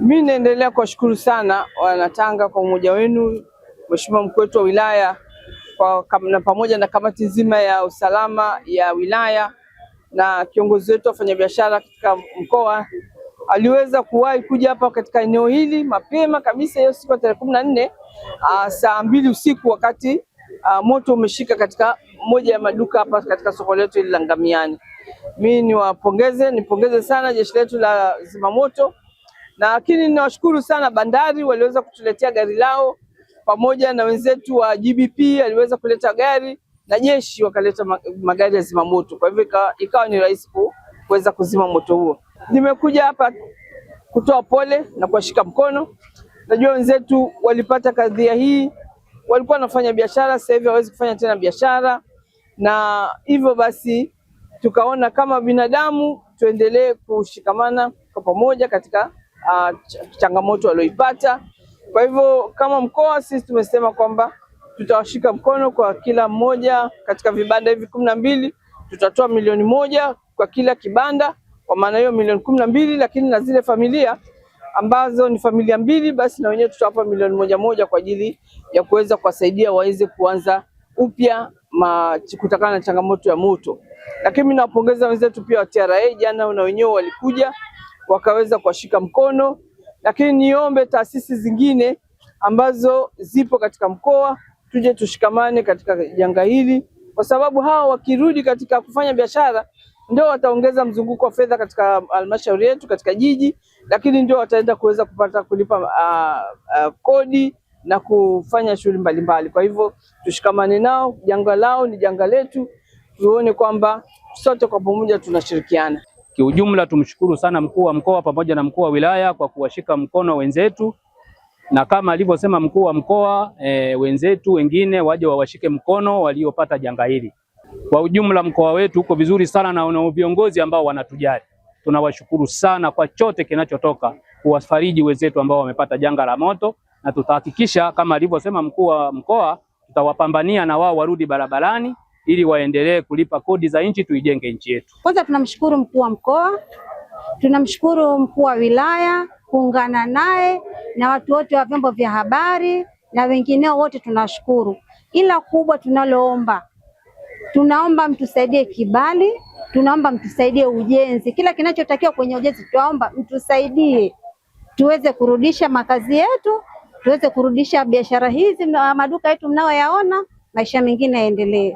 Mimi naendelea kuwashukuru sana Wanatanga kwa umoja wenu, Mheshimiwa mkuu wetu wa wilaya na pamoja na kamati nzima ya usalama ya wilaya na kiongozi wetu wafanyabiashara katika mkoa. Aliweza kuwahi kuja hapa katika eneo hili mapema kabisa hiyo siku ya tarehe 14 saa 2 usiku, wakati moto umeshika katika moja ya maduka hapa katika soko letu hili la Ngamiani. Mimi nipongeze sana jeshi letu la zimamoto, lakini ninawashukuru sana bandari, waliweza kutuletea gari lao pamoja na wenzetu wa GBP aliweza kuleta gari na jeshi wakaleta magari ya zimamoto. Kwa hivyo ikawa ni rahisi kuweza kuzima moto huo. Nimekuja hapa kutoa pole na kuwashika mkono. Najua wenzetu walipata kadhia hii, walikuwa wanafanya biashara, sasa hivi hawezi kufanya tena biashara, na hivyo basi tukaona kama binadamu tuendelee kushikamana kwa pamoja katika changamoto walioipata. Kwa hivyo kama mkoa sisi tumesema kwamba tutawashika mkono kwa kila mmoja katika vibanda hivi 12, tutatoa milioni 1 kwa kila kibanda, kwa maana hiyo milioni 12, lakini na zile familia ambazo ni familia 2 basi na wenyewe tutawapa milioni 1 kwa ajili ya kuweza kuwasaidia waweze kuanza upya kutokana na changamoto ya moto. Lakini mimi nawapongeza wenzetu pia wa TRA, jana na wenyewe walikuja wakaweza kuwashika mkono, lakini niombe taasisi zingine ambazo zipo katika mkoa tuje tushikamane katika janga hili, kwa sababu hawa wakirudi katika kufanya biashara ndio wataongeza mzunguko wa fedha katika halmashauri yetu, katika jiji, lakini ndio wataenda kuweza kulipa kodi na kufanya shughuli mbalimbali. Kwa hivyo tushikamane nao, janga lao ni janga letu, tuone kwamba sote kwa pamoja tunashirikiana. Kiujumla tumshukuru sana mkuu wa mkoa pamoja na mkuu wa wilaya kwa kuwashika mkono wenzetu, na kama alivyosema mkuu wa mkoa wenzetu wengine waje wawashike mkono waliopata janga hili. Kwa ujumla mkoa wetu uko vizuri sana na viongozi ambao wanatujali. Tunawashukuru sana kwa chote kinachotoka kuwafariji wenzetu ambao wamepata janga la moto, na tutahakikisha kama alivyosema mkuu wa mkoa tutawapambania na wao warudi barabarani ili waendelee kulipa kodi za nchi, tuijenge nchi yetu. Kwanza tunamshukuru mkuu wa mkoa, tunamshukuru mkuu wa wilaya kuungana naye na watu wote wa vyombo vya habari na wengineo wote tunashukuru. Ila kubwa tunaomba mtusaidie kibali, tunaomba mtusaidie ujenzi, kila kinachotakiwa kwenye ujenzi tunaomba mtusaidie, tuweze kurudisha makazi yetu, tuweze kurudisha biashara hizi na maduka yetu mnaoyaona, maisha mengine yaendelee.